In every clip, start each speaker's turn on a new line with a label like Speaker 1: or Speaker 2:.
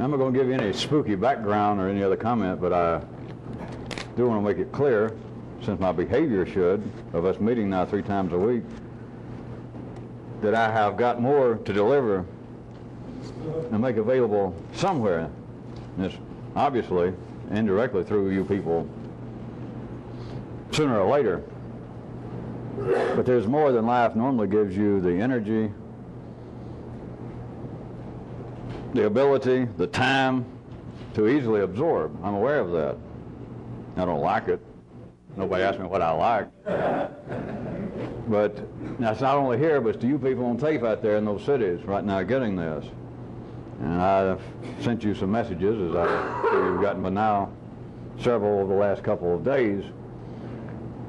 Speaker 1: I'm not going to give you any spooky background or any other comment, but I do want to make it clear, since my behavior should, of us meeting now 3 times a week, that I have got more to deliver and make available somewhere. And it's obviously, indirectly, through you people, sooner or later. But there's more than life normally gives you: the energy, the ability, the time to easily absorb. I'm aware of that. I don't like it. Nobody asked me what I like. But that's not only here, but it's to you people on tape out there in those cities right now getting this. And I've sent you some messages, as I'm sure you've gotten by now, several over the last couple of days.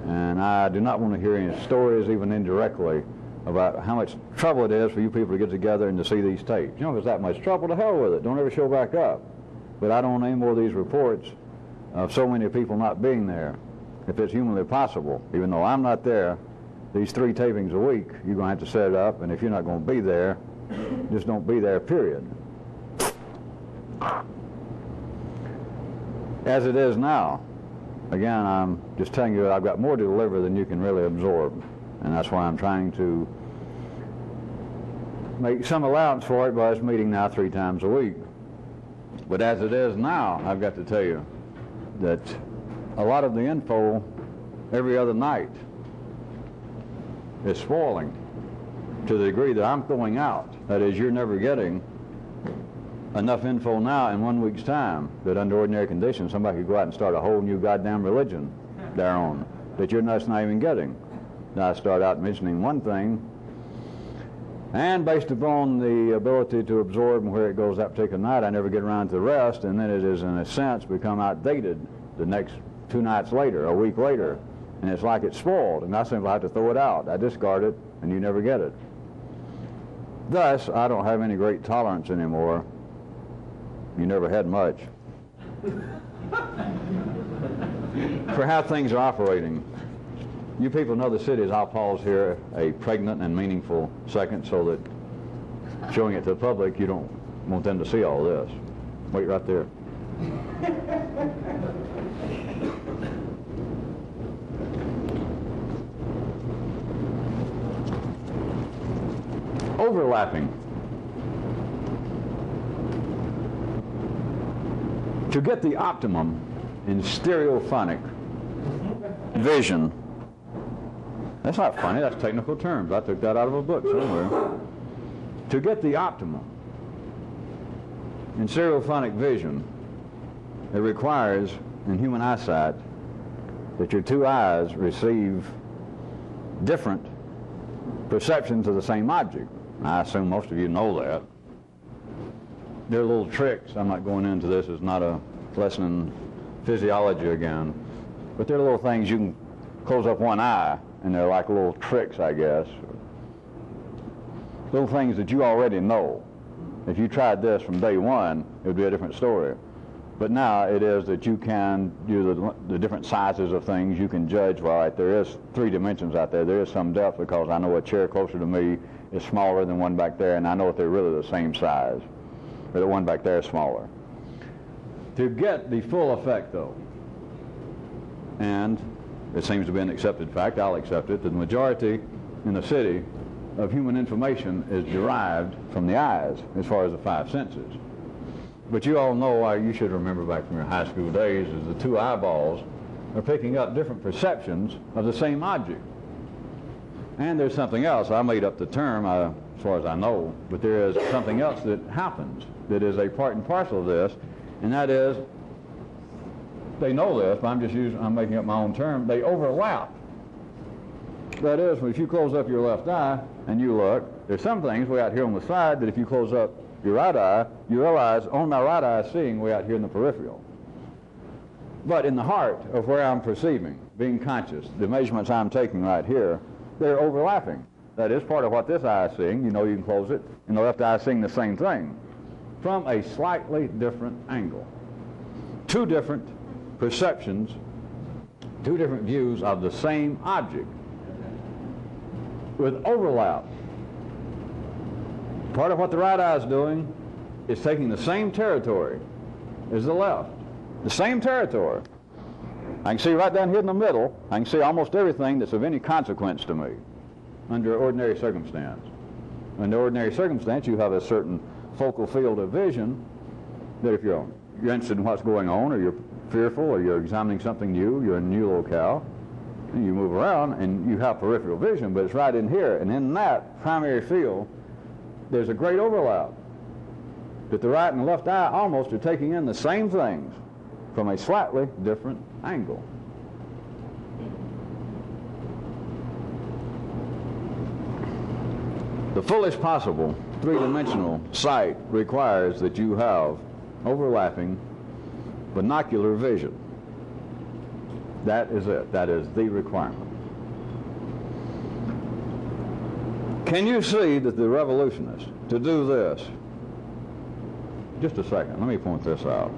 Speaker 1: And I do not want to hear any stories, even indirectly, about how much trouble it is for you people to get together and to see these tapes. You know, if it's that much trouble, to hell with it. Don't ever show back up. But I don't want any more of these reports of so many people not being there, if it's humanly possible. Even though I'm not there, these 3 tapings a week, you're going to have to set it up, and if you're not going to be there, just don't be there, period. As it is now, again, I'm just telling you that I've got more to deliver than you can really absorb. And that's why I'm trying to make some allowance for it by us meeting now 3 times a week. But as it is now, I've got to tell you that a lot of the info every other night is spoiling to the degree that I'm throwing out. That is, you're never getting enough info now in 1 week's time that under ordinary conditions somebody could go out and start a whole new goddamn religion thereon that you're not even getting. Now I start out mentioning one thing, and based upon the ability to absorb and where it goes that particular night, I never get around to the rest, and then it is in a sense become outdated the next 2 nights later, a week later, and it's like it's spoiled, and I simply have to throw it out. I discard it, and you never get it. Thus, I don't have any great tolerance anymore. You never had much. For how things are operating. You people know the cities. I'll pause here a pregnant and meaningful second so that showing it to the public, you don't want them to see all this. Wait right there. Overlapping. To get the optimum in stereophonic vision. That's not funny, that's technical terms. I took that out of a book somewhere. To get the optimum in stereophonic vision, it requires, in human eyesight, that your 2 eyes receive different perceptions of the same object. I assume most of you know that. There are little tricks. I'm not going into this. It's not a lesson in physiology again. But there are little things you can close up one eye, and they're like little tricks, I guess. Little things that you already know. If you tried this from day one, it would be a different story. But now it is that you can do the different sizes of things. You can judge, well, right, there is 3 dimensions out there. There is some depth because I know a chair closer to me is smaller than one back there, and I know if they're really the same size, or the one back there is smaller. To get the full effect, though, and it seems to be an accepted fact, I'll accept it, that the majority in the city of human information is derived from the eyes as far as the 5 senses. But you all know, you should remember back from your high school days, is the 2 eyeballs are picking up different perceptions of the same object. And there's something else. I made up the term, as far as I know, but there is something else that happens that is a part and parcel of this, and that is, they know this, but I'm making up my own term, they overlap. That is, if you close up your left eye and you look, there's some things way out here on the side that if you close up your right eye, you realize on my right eye is seeing way out here in the peripheral. But in the heart of where I'm perceiving, being conscious, the measurements I'm taking right here, they're overlapping. That is part of what this eye is seeing. You know you can close it. And the left eye is seeing the same thing from a slightly different angle. 2 different perceptions, 2 different views of the same object with overlap. Part of what the right eye is doing is taking the same territory as the left. The same territory. I can see right down here in the middle, I can see almost everything that's of any consequence to me under ordinary circumstance. Under ordinary circumstance, you have a certain focal field of vision that if you're interested in what's going on, or you're fearful, or you're examining something new, you're in a new locale, and you move around and you have peripheral vision, but it's right in here. And in that primary field, there's a great overlap. That the right and left eye almost are taking in the same things from a slightly different angle. The fullest possible three-dimensional sight requires that you have overlapping binocular vision. That is it. That is the requirement. Can you see that the revolutionists, to do this, just a second, let me point this out.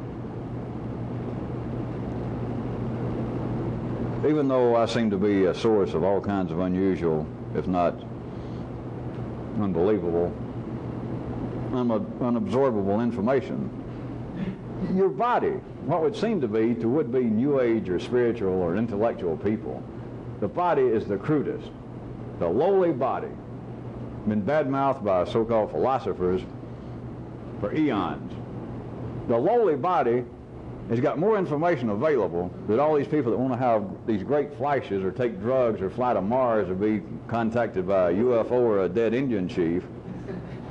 Speaker 1: Even though I seem to be a source of all kinds of unusual, if not unbelievable, unabsorbable information, your body, what would seem to be to would-be New Age or spiritual or intellectual people, the body is the crudest, the lowly body, been bad-mouthed by so-called philosophers for eons. The lowly body has got more information available than all these people that want to have these great flashes or take drugs or fly to Mars or be contacted by a UFO or a dead Indian chief.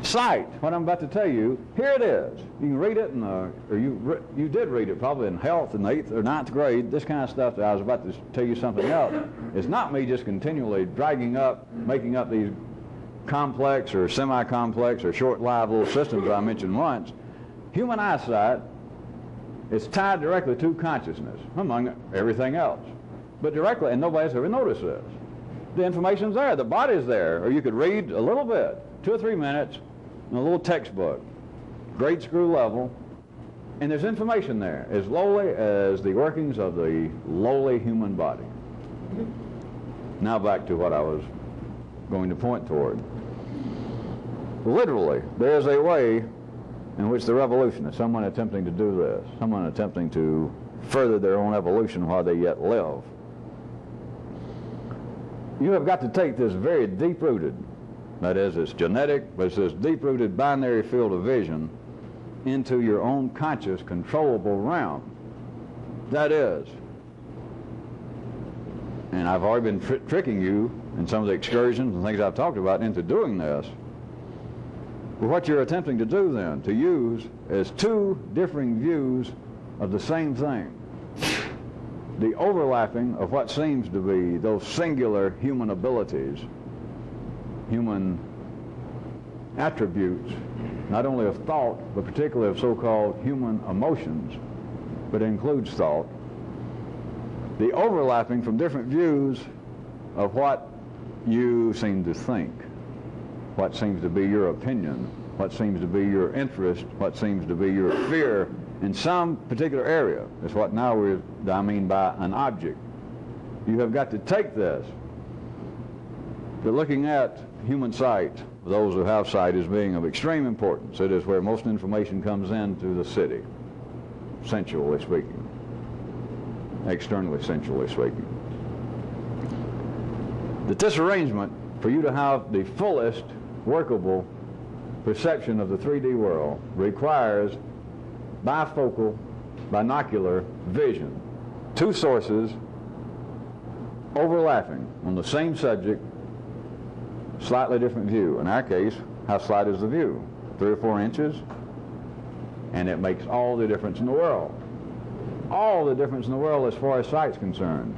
Speaker 1: Sight, what I'm about to tell you, here it is. You can read it, or you did read it probably in health in the 8th or 9th grade, this kind of stuff that I was about to tell you something else. It's not me just continually dragging up, making up these complex or semi-complex or short-lived little systems that I mentioned once. Human eyesight is tied directly to consciousness, among everything else. But directly, and nobody's ever noticed this. The information's there, the body's there, or you could read a little bit, 2 or 3 minutes, in a little textbook, grade school level, and there's information there, as lowly as the workings of the lowly human body. Now back to what I was going to point toward. Literally, there is a way in which the revolutionists, someone attempting to do this, someone attempting to further their own evolution while they yet live, you have got to take this very deep-rooted, that is, it's genetic, but it's this deep-rooted binary field of vision into your own conscious, controllable realm. That is, and I've already been tricking you in some of the excursions and things I've talked about into doing this. But what you're attempting to do then, to use, is 2 differing views of the same thing. The overlapping of what seems to be those singular human abilities, human attributes, not only of thought, but particularly of so-called human emotions, but it includes thought. The overlapping from different views of what you seem to think, what seems to be your opinion, what seems to be your interest, what seems to be your fear in some particular area. That's what now I mean by an object. You have got to take this. But looking at human sight, those who have sight, as being of extreme importance. It is where most information comes into the city, sensually speaking, externally sensually speaking. That this arrangement, for you to have the fullest workable perception of the 3D world, requires bifocal, binocular vision. 2 sources overlapping on the same subject, slightly different view. In our case, how slight is the view? 3 or 4 inches, and it makes all the difference in the world. All the difference in the world as far as sight's concerned.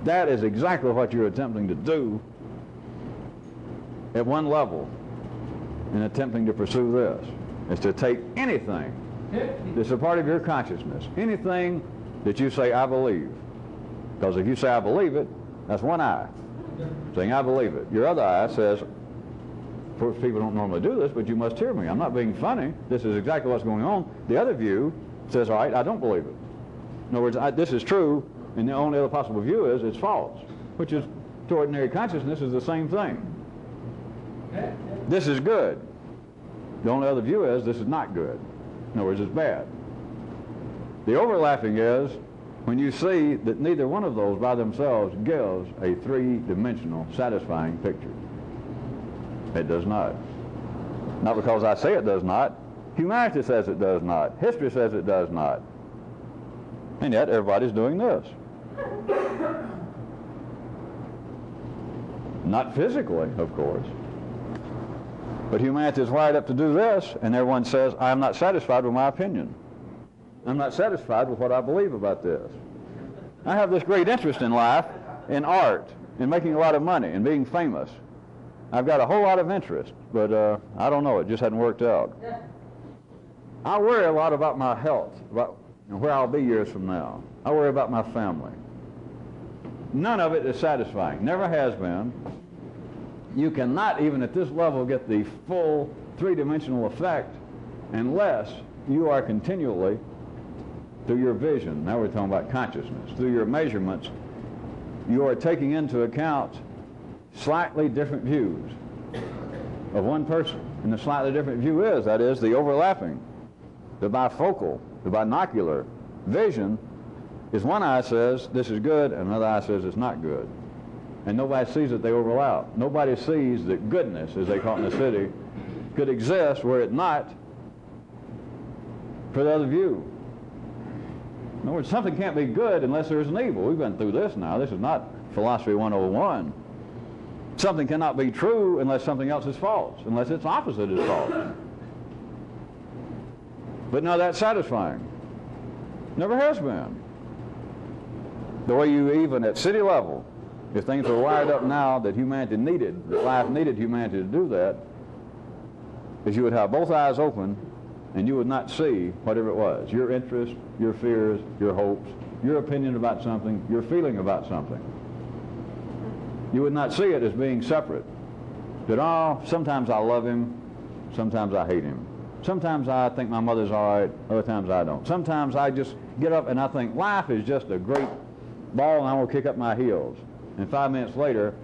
Speaker 1: That is exactly what you're attempting to do at one level in attempting to pursue this, is to take anything that's a part of your consciousness, anything that you say, I believe. Because if you say, I believe it, that's one eye, saying, I believe it. Your other eye says, of course, people don't normally do this, but you must hear me. I'm not being funny. This is exactly what's going on. The other view says, all right, I don't believe it. In other words, this is true, and the only other possible view is it's false, which is, to ordinary consciousness, is the same thing. This is good. The only other view is this is not good. In other words, it's bad. The overlapping is when you see that neither one of those by themselves gives a three-dimensional, satisfying picture. It does not. Not because I say it does not. Humanity says it does not. History says it does not. And yet everybody's doing this. Not physically, of course. But humanity is wired up to do this, and everyone says, I'm not satisfied with my opinion. I'm not satisfied with what I believe about this. I have this great interest in life, in art, in making a lot of money, in being famous. I've got a whole lot of interest, but I don't know, it just hadn't worked out. I worry a lot about my health, about where I'll be years from now. I worry about my family. None of it is satisfying, never has been. You cannot, even at this level, get the full three-dimensional effect unless you are continually, through your vision, now we're talking about consciousness, through your measurements, you are taking into account slightly different views of one person. And the slightly different view is, that is, the overlapping, the bifocal, the binocular vision is one eye says this is good and another eye says it's not good. And nobody sees that they overlap. Nobody sees that goodness, as they call it in the city, could exist were it not for the other view. In other words, something can't be good unless there's an evil. We've been through this now. This is not Philosophy 101. Something cannot be true unless something else is false, unless its opposite is false. But now that's satisfying. Never has been. The way you even at city level, if things were wired up now that humanity needed, that life needed humanity to do that, is you would have both eyes open and you would not see whatever it was, your interest, your fears, your hopes, your opinion about something, your feeling about something. You would not see it as being separate. That, oh, sometimes I love him, sometimes I hate him. Sometimes I think my mother's all right, other times I don't. Sometimes I just get up and I think life is just a great ball and I'm going to kick up my heels. And 5 minutes later,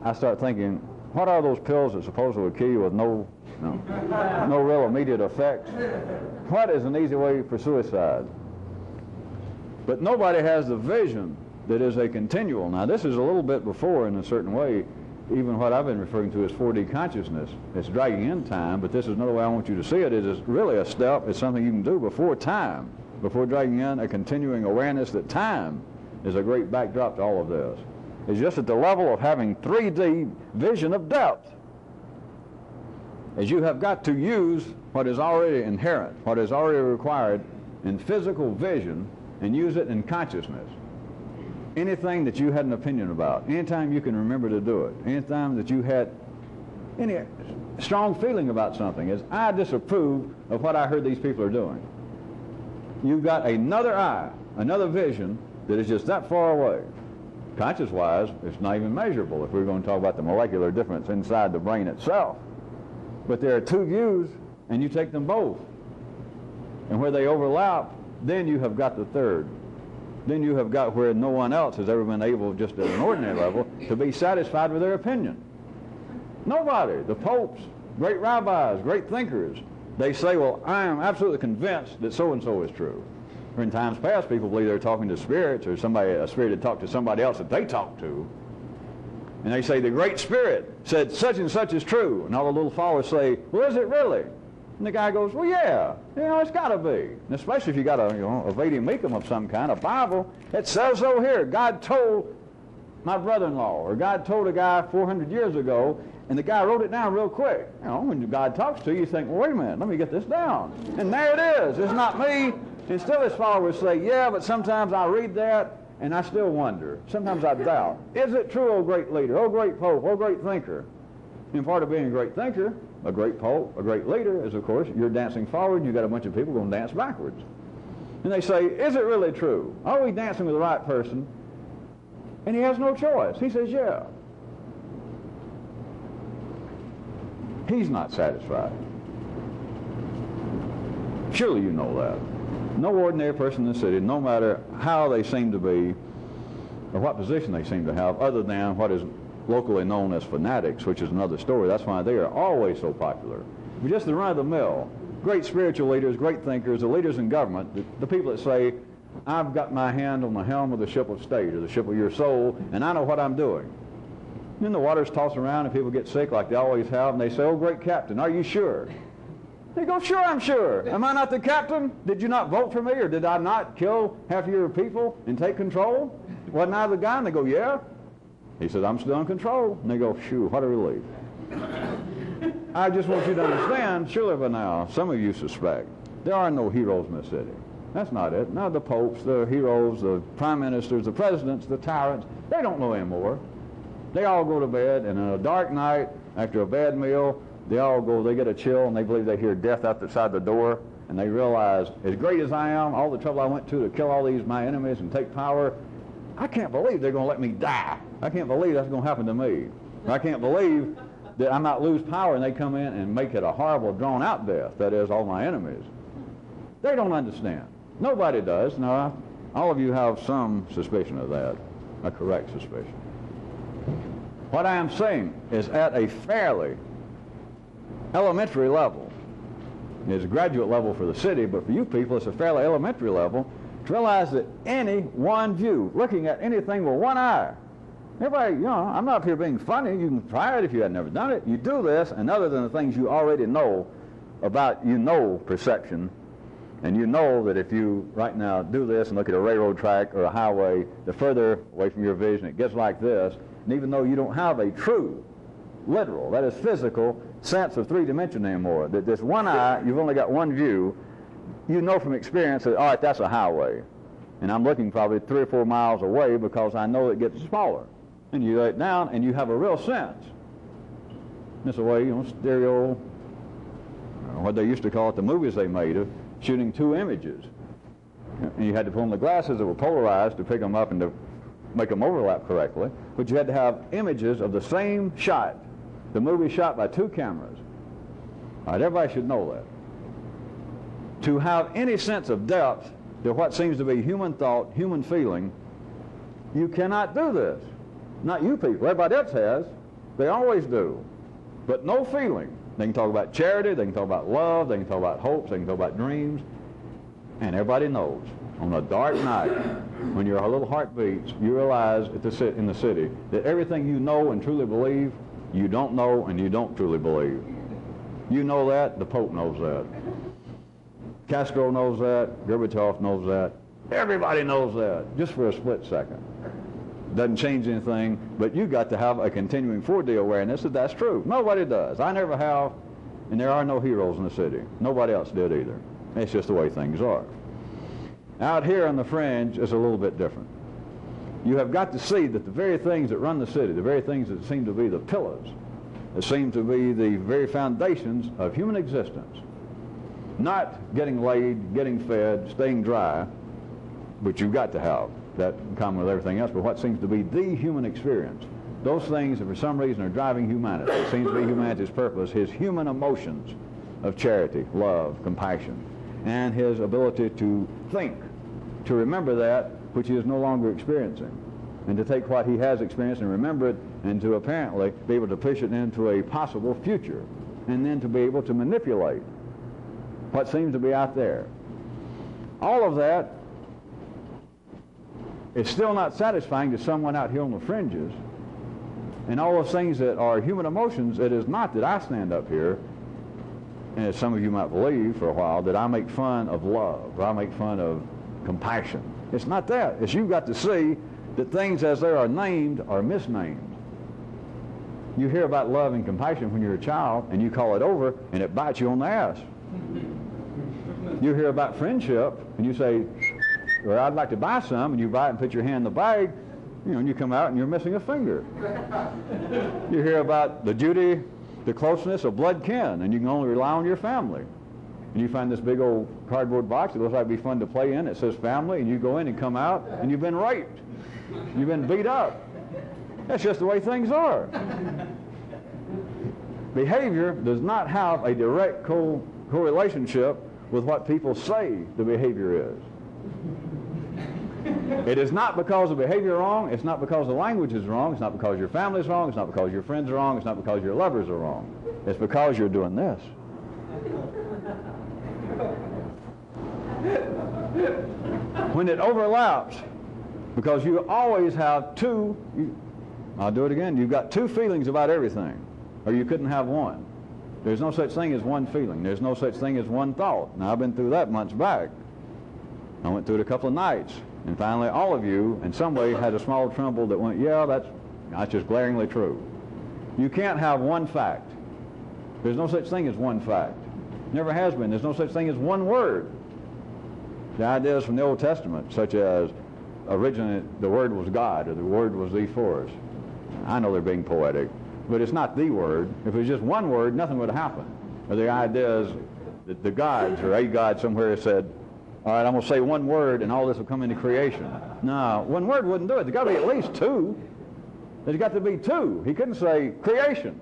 Speaker 1: I start thinking, what are those pills that supposedly kill you with no real immediate effects? What is an easy way for suicide? But nobody has the vision that is a continual. Now, this is a little bit before, in a certain way, even what I've been referring to as 4D consciousness. It's dragging in time, but this is another way I want you to see it. It is really a step. It's something you can do before time, before dragging in a continuing awareness that time is a great backdrop to all of this. It's just at the level of having 3D vision of depth. As you have got to use what is already inherent, what is already required in physical vision, and use it in consciousness. Anything that you had an opinion about, anytime you can remember to do it, anytime that you had any strong feeling about something, is I disapprove of what I heard these people are doing. You've got another eye, another vision that is just that far away. Conscious-wise, it's not even measurable if we're going to talk about the molecular difference inside the brain itself. But there are two views, and you take them both. And where they overlap, then you have got the third. Then you have got where no one else has ever been able, just at an ordinary level, to be satisfied with their opinion. Nobody. The popes, great rabbis, great thinkers, they say, well, I am absolutely convinced that so-and-so is true. Or in times past, people believe they're talking to spirits, or a spirit had talked to somebody else that they talked to. And they say, the Great Spirit said such and such is true. And all the little followers say, well, is it really? And the guy goes, well, yeah, it's got to be. And especially if you got a vademecum of some kind, a Bible, it says so here. God told my brother-in-law, or God told a guy 400 years ago, and the guy wrote it down real quick. When God talks to you, you think, well, wait a minute, let me get this down. And there it is. It's not me. And still his followers say, yeah, but sometimes I read that, and I still wonder. Sometimes I doubt. Is it true, oh great leader, oh great pope, oh great thinker? And part of being a great thinker, a great pope, a great leader is, of course, you're dancing forward and you've got a bunch of people going to dance backwards. And they say, is it really true? Are we dancing with the right person? And he has no choice. He says, yeah. He's not satisfied. Surely you know that. No ordinary person in the city, no matter how they seem to be, or what position they seem to have, other than what is locally known as fanatics, which is another story. That's why they are always so popular. But just the run-of-the-mill, great spiritual leaders, great thinkers, the leaders in government, the people that say, I've got my hand on the helm of the ship of state or the ship of your soul, and I know what I'm doing. Then the water's tossed around and people get sick like they always have, and they say, oh, great captain, are you sure? They go, sure, I'm sure. Am I not the captain? Did you not vote for me, or did I not kill half of your people and take control? Wasn't I the guy? And they go, yeah. He said, I'm still in control. And they go, phew, what a relief. I just want you to understand, surely by now, some of you suspect, there are no heroes in this city. That's not it. None of the popes, the heroes, the prime ministers, the presidents, the tyrants, they don't know anymore. They all go to bed, and on a dark night, after a bad meal, they get a chill, and they believe they hear death outside the door, and they realize, as great as I am, all the trouble I went to kill all these my enemies and take power, I can't believe they're going to let me die. I can't believe that's going to happen to me. I can't believe that I might lose power and they come in and make it a horrible, drawn-out death, that is, all my enemies. They don't understand. Nobody does. Now, all of you have some suspicion of that, a correct suspicion. What I am saying is at a fairly elementary level. It's a graduate level for the city, but for you people, it's a fairly elementary level to realize that any one view, looking at anything with one eye, everybody, I'm not up here being funny. You can try it if you had never done it. You do this, and other than the things you already know about, perception, and you know that if you right now do this and look at a railroad track or a highway, the further away from your vision it gets like this, and even though you don't have a true, literal, that is physical, sense of three-dimension anymore, that this one eye, you've only got one view, you know from experience that, all right, that's a highway. And I'm looking probably 3 or 4 miles away because I know it gets smaller. And you lay it down and you have a real sense. This way, stereo, what they used to call it, the movies they made of shooting 2 images. And you had to put on the glasses that were polarized to pick them up and to make them overlap correctly. But you had to have images of the same shot. The movie shot by 2 cameras. All right, everybody should know that. To have any sense of depth to what seems to be human thought, human feeling, you cannot do this. Not you people. Everybody else has. They always do. But no feeling. They can talk about charity, they can talk about love, they can talk about hopes, they can talk about dreams. And everybody knows, on a dark night, when your little heart beats, you realize in the city that everything you know and truly believe, you don't know and you don't truly believe. You know that, the Pope knows that. Castro knows that, Gorbachev knows that. Everybody knows that, just for a split second. Doesn't change anything, but you got to have a continuing 4D awareness that that's true. Nobody does. I never have, and there are no heroes in the city. Nobody else did either. It's just the way things are. Out here on the fringe is a little bit different. You have got to see that the very things that run the city, the very things that seem to be the pillars, that seem to be the very foundations of human existence, not getting laid, getting fed, staying dry, which you've got to have that in common with everything else, but what seems to be the human experience, those things that for some reason are driving humanity, it seems to be humanity's purpose, his human emotions of charity, love, compassion, and his ability to think, to remember that which he is no longer experiencing, and to take what he has experienced and remember it, and to apparently be able to push it into a possible future, and then to be able to manipulate what seems to be out there. All of that is still not satisfying to someone out here on the fringes. And all those things that are human emotions, it is not that I stand up here, and as some of you might believe for a while, that I make fun of love, or I make fun of compassion. It's not that. It's you've got to see that things as they are named are misnamed. You hear about love and compassion when you're a child, and you call it over, and it bites you on the ass. You hear about friendship, and you say, well, I'd like to buy some, and you buy it and put your hand in the bag, and you come out and you're missing a finger. You hear about the duty, the closeness of blood kin, and you can only rely on your family. And you find this big old cardboard box that looks like it'd be fun to play in. It says family, and you go in and come out, and you've been raped. You've been beat up. That's just the way things are. Behavior does not have a direct correlationship with what people say the behavior is. It is not because the behavior is wrong, it's not because the language is wrong, it's not because your family is wrong, it's not because your friends are wrong, it's not because your lovers are wrong. It's because you're doing this. When it overlaps, because you always have two, I'll do it again, you've got two feelings about everything, or you couldn't have one. There's no such thing as one feeling. There's no such thing as one thought. Now, I've been through that months back. I went through it a couple of nights, and finally all of you, in some way, had a small tremble that went, yeah, that's just glaringly true. You can't have one fact. There's no such thing as one fact. Never has been. There's no such thing as one word. The ideas from the Old Testament, such as originally the Word was God, or the Word was the force. I know they're being poetic, but it's not the Word. If it was just one word, nothing would happen. Or the ideas that the gods, or a god somewhere said, all right, I'm going to say one word and all this will come into creation. No, one word wouldn't do it. There's got to be at least two. There's got to be two. He couldn't say creation.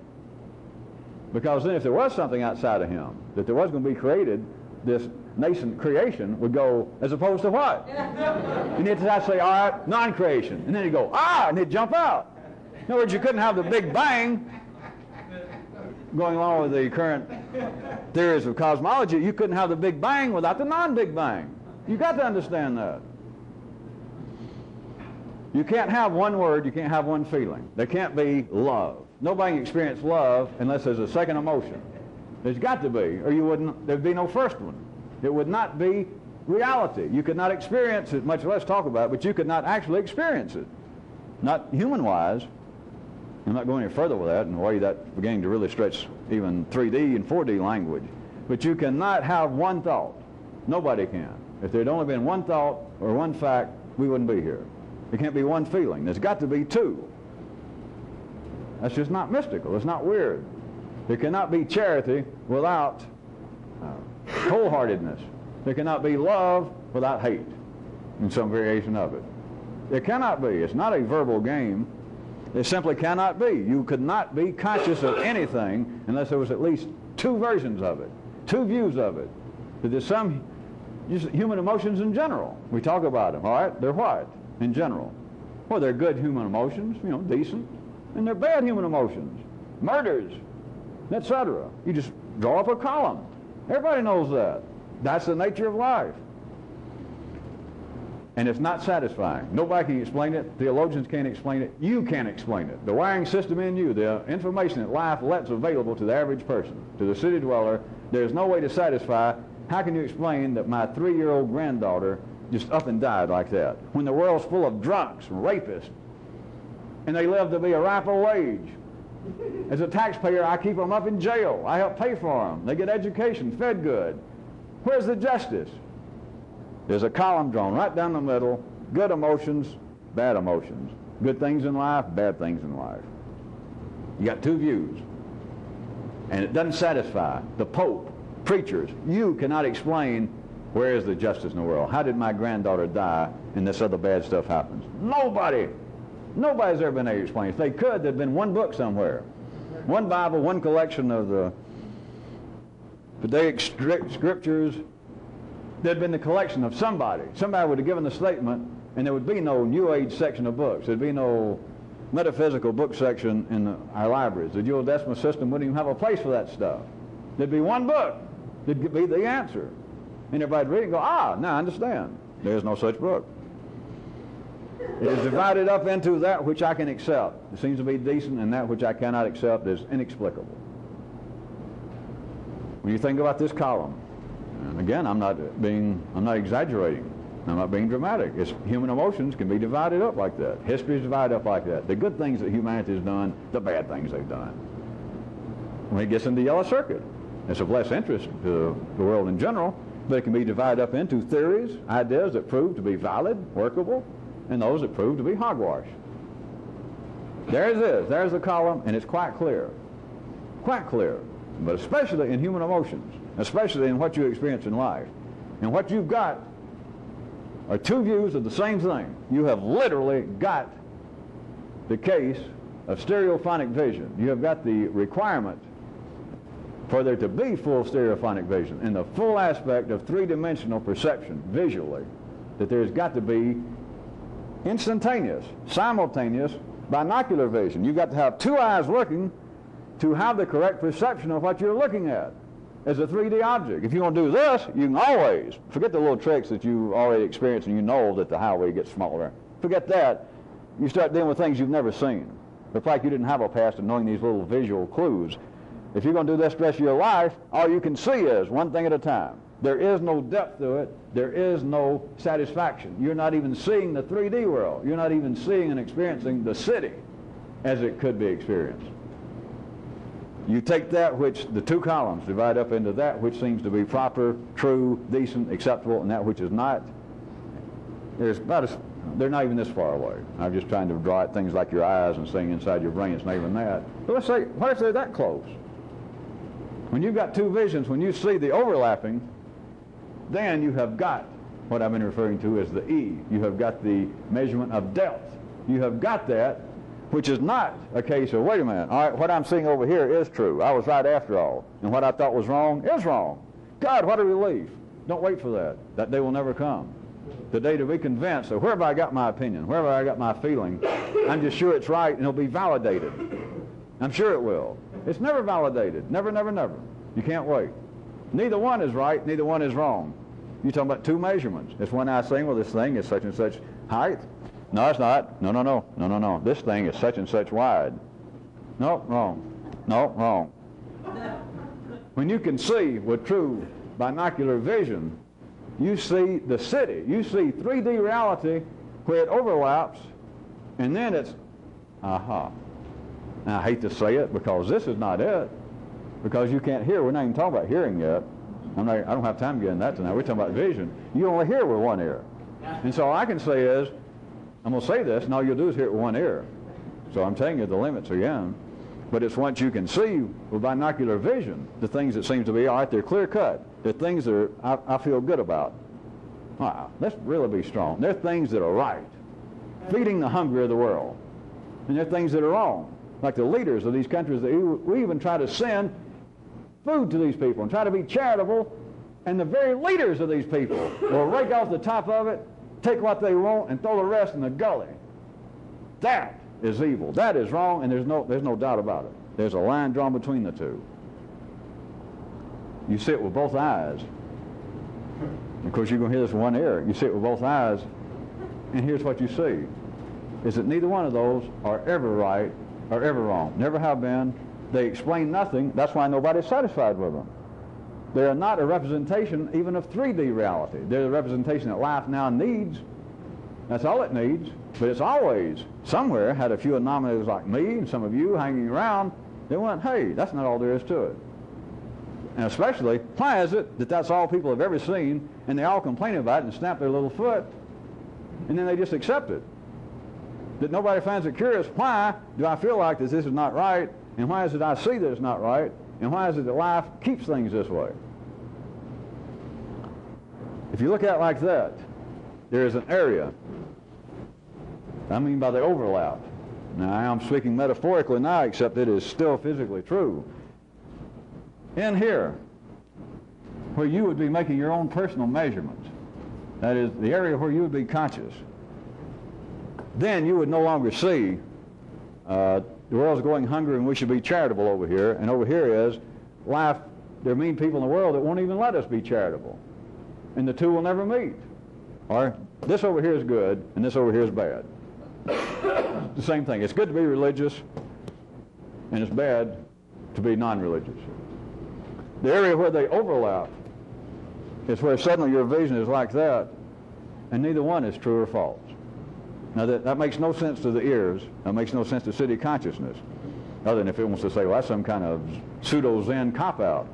Speaker 1: Because then if there was something outside of him that there was going to be created, this nascent creation would go, as opposed to what? And he'd say, all right, non-creation. And then he'd go, and he'd jump out. In other words, you couldn't have the Big Bang going along with the current theories of cosmology. You couldn't have the Big Bang without the non-Big Bang. You've got to understand that. You can't have one word, you can't have one feeling. There can't be love. Nobody can experience love unless there's a second emotion. There's got to be, or there'd be no first one. It would not be reality. You could not experience it, much less talk about it, but you could not actually experience it. Not human-wise. I'm not going any further with that, in a way that's beginning to really stretch even 3D and 4D language. But you cannot have one thought. Nobody can. If there'd only been one thought or one fact, we wouldn't be here. There can't be one feeling. There's got to be two. That's just not mystical. It's not weird. There cannot be charity without wholeheartedness. There cannot be love without hate, in some variation of it. There cannot be. It's not a verbal game. It simply cannot be. You could not be conscious of anything unless there was at least two versions of it, two views of it. But there's some just human emotions in general. We talk about them, all right? They're what in general? Well, they're good human emotions, decent. And they're bad human emotions, murders, etc. You just draw up a column. Everybody knows that. That's the nature of life. And it's not satisfying. Nobody can explain it. Theologians can't explain it. You can't explain it. The wiring system in you, the information that life lets available to the average person, to the city dweller, there's no way to satisfy. How can you explain that my 3-year-old granddaughter just up and died like that, when the world's full of drunks, rapists, and they live to be a ripe old age? As a taxpayer, I keep them up in jail. I help pay for them. They get education, fed good. Where's the justice? There's a column drawn right down the middle, good emotions, bad emotions. Good things in life, bad things in life. You got two views. And it doesn't satisfy. The Pope, preachers, you cannot explain where is the justice in the world. How did my granddaughter die and this other bad stuff happens? Nobody. Nobody's ever been able to explain. If they could, there'd been one book somewhere. One Bible, one collection of the Judaic scriptures. There'd been the collection of somebody. Somebody would have given the statement, and there would be no New Age section of books. There'd be no metaphysical book section in our libraries. The duodecimal system wouldn't even have a place for that stuff. There'd be one book that'd be the answer. And everybody'd read it and go, now I understand. There's no such book. It is divided up into that which I can accept. It seems to be decent, and that which I cannot accept is inexplicable. When you think about this column, and again, I'm not exaggerating. I'm not being dramatic. It's human emotions can be divided up like that. History is divided up like that. The good things that humanity has done, the bad things they've done. When it gets into the yellow circuit, it's of less interest to the world in general, but it can be divided up into theories, ideas that prove to be valid, workable, and those that prove to be hogwash. There it is. There's the column, and it's quite clear. Quite clear. But especially in human emotions, especially in what you experience in life. And what you've got are two views of the same thing. You have literally got the case of stereophonic vision. You have got the requirement for there to be full stereophonic vision in the full aspect of three-dimensional perception visually, that there's got to be instantaneous, simultaneous, binocular vision. You've got to have two eyes looking to have the correct perception of what you're looking at. as a 3D object. If you want to do this, you can always, forget the little tricks that you already experienced and you know that the highway gets smaller. Forget that. You start dealing with things you've never seen. The fact you didn't have a past of knowing these little visual clues. If you're going to do this the rest of your life, all you can see is one thing at a time. There is no depth to it. There is no satisfaction. You're not even seeing the 3D world. You're not even seeing and experiencing the city as it could be experienced. You take that which the two columns divide up into that which seems to be proper, true, decent, acceptable, and that which is not. They're not even this far away. I'm just trying to draw out things like your eyes and saying inside your brain. It's not even that. But let's say, what if they're that close? When you've got two visions, when you see the overlapping, then you have got what I've been referring to as the E. You have got the measurement of depth. You have got that, which is not a case of, wait a minute, all right, what I'm seeing over here is true. I was right after all. And what I thought was wrong is wrong. God, what a relief. Don't wait for that. That day will never come. The day to be convinced that wherever I got my opinion, wherever I got my feeling, I'm just sure it's right and it'll be validated. I'm sure it will. It's never validated. Never, never, never. You can't wait. Neither one is right, neither one is wrong. You're talking about two measurements. It's one eye saying, well, this thing is such and such height. No, it's not. No, no, no. No, no, no. This thing is such and such wide. No, wrong. No, wrong. When you can see with true binocular vision, you see the city. You see 3D reality where it overlaps, and then it's, aha. Now, I hate to say it because this is not it. Because you can't hear. We're not even talking about hearing yet. I don't have time to get into that tonight. We're talking about vision. You only hear with one ear. And so all I can say is, I'm going to say this, and all you'll do is hear it with one ear. So I'm telling you the limits again. But it's once you can see with binocular vision, the things that seem to be, all right, they're clear cut. They're things that I feel good about. Wow, let's really be strong. They're things that are right, feeding the hunger of the world. And they're things that are wrong. Like the leaders of these countries, we even try to send food to these people and try to be charitable, and the very leaders of these people will rake off the top of it, take what they want, and throw the rest in the gully. That is evil. That is wrong, and there's no doubt about it. There's a line drawn between the two. You see it with both eyes. Of course, you're going to hear this with one ear. You see it with both eyes, and here's what you see, is that neither one of those are ever right or ever wrong. Never have been. They explain nothing. That's why nobody's satisfied with them. They are not a representation even of 3D reality. They're the representation that life now needs. That's all it needs. But it's always somewhere had a few anomalies like me and some of you hanging around. They went, hey, that's not all there is to it. And especially, why is it that that's all people have ever seen, and they all complain about it and snap their little foot, and then they just accept it? That nobody finds it curious, why do I feel like this is not right, and why is it I see that it's not right, and why is it that life keeps things this way? If you look at it like that, there is an area, I mean by the overlap. Now I'm speaking metaphorically now, except it is still physically true. In here, where you would be making your own personal measurements, that is the area where you would be conscious, then you would no longer see the world's going hungry and we should be charitable over here, and over here is life. There are mean people in the world that won't even let us be charitable, and the two will never meet. Or this over here is good and this over here is bad. It's the same thing. It's good to be religious and it's bad to be non-religious. The area where they overlap is where suddenly your vision is like that, and neither one is true or false. Now that makes no sense to the ears. That makes no sense to city consciousness, other than if it wants to say, well, that's some kind of pseudo-Zen cop-out.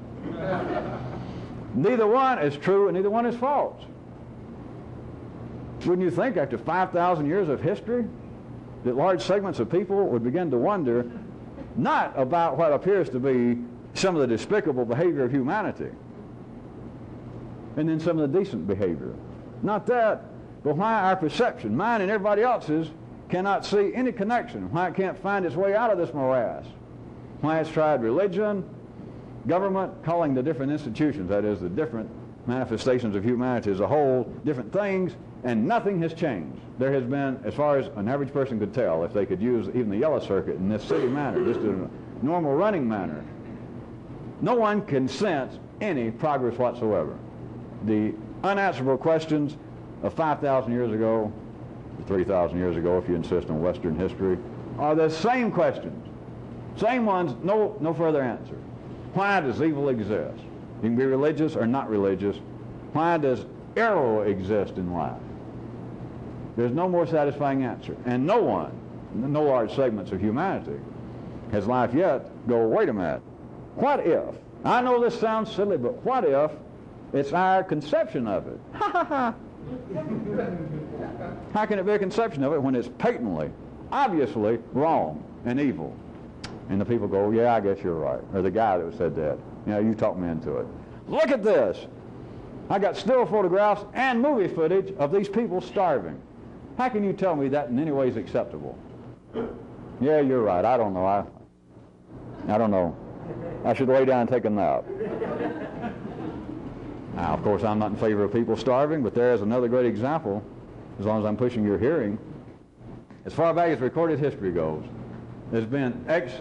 Speaker 1: Neither one is true and neither one is false. Wouldn't you think after 5,000 years of history that large segments of people would begin to wonder not about what appears to be some of the despicable behavior of humanity and then some of the decent behavior. Not that, but why our perception, mine and everybody else's, cannot see any connection, why it can't find its way out of this morass, why it's tried religion, government, calling the different institutions, that is the different manifestations of humanity as a whole, different things, and nothing has changed. There has been, as far as an average person could tell, if they could use even the yellow circuit in this city manner, just in a normal running manner, no one can sense any progress whatsoever. The unanswerable questions of 5,000 years ago, 3,000 years ago if you insist on Western history, are the same questions. Same ones, no further answer. Why does evil exist? You can be religious or not religious. Why does error exist in life? There's no more satisfying answer. And no one, no large segments of humanity, has life yet go, wait a minute, what if? I know this sounds silly, but what if it's our conception of it? Ha ha ha! How can it be a conception of it when it's patently, obviously wrong and evil? And the people go, yeah, I guess you're right. Or the guy that said that, you talked me into it. Look at this. I got still photographs and movie footage of these people starving. How can you tell me that in any way is acceptable? Yeah, you're right. I don't know. I don't know. I should lay down and take a nap. Now, of course, I'm not in favor of people starving, but there's another great example, as long as I'm pushing your hearing. As far back as recorded history goes, there's been X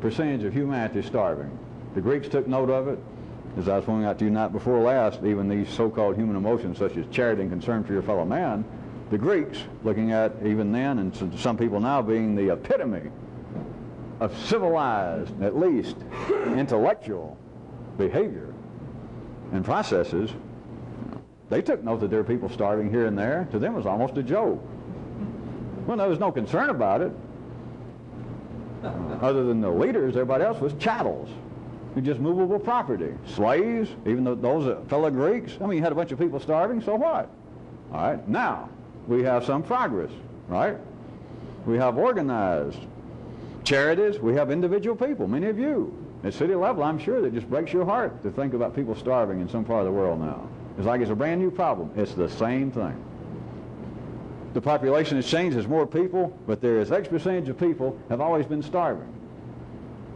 Speaker 1: percentage of humanity starving. The Greeks took note of it. As I was pointing out to you night before last, even these so-called human emotions such as charity and concern for your fellow man, the Greeks, looking at even then and some people now being the epitome of civilized, at least intellectual behavior and processes, they took note that there were people starving here and there. To them it was almost a joke. Well, there was no concern about it. Other than the leaders, everybody else was chattels. Just movable property. Slaves, even though those fellow Greeks. I mean, you had a bunch of people starving, so what? All right, now we have some progress, right? We have organized charities. We have individual people, many of you. At city level, I'm sure that just breaks your heart to think about people starving in some part of the world now. It's like it's a brand new problem. It's the same thing. The population has changed. There's more people, but there is X percentage of people have always been starving.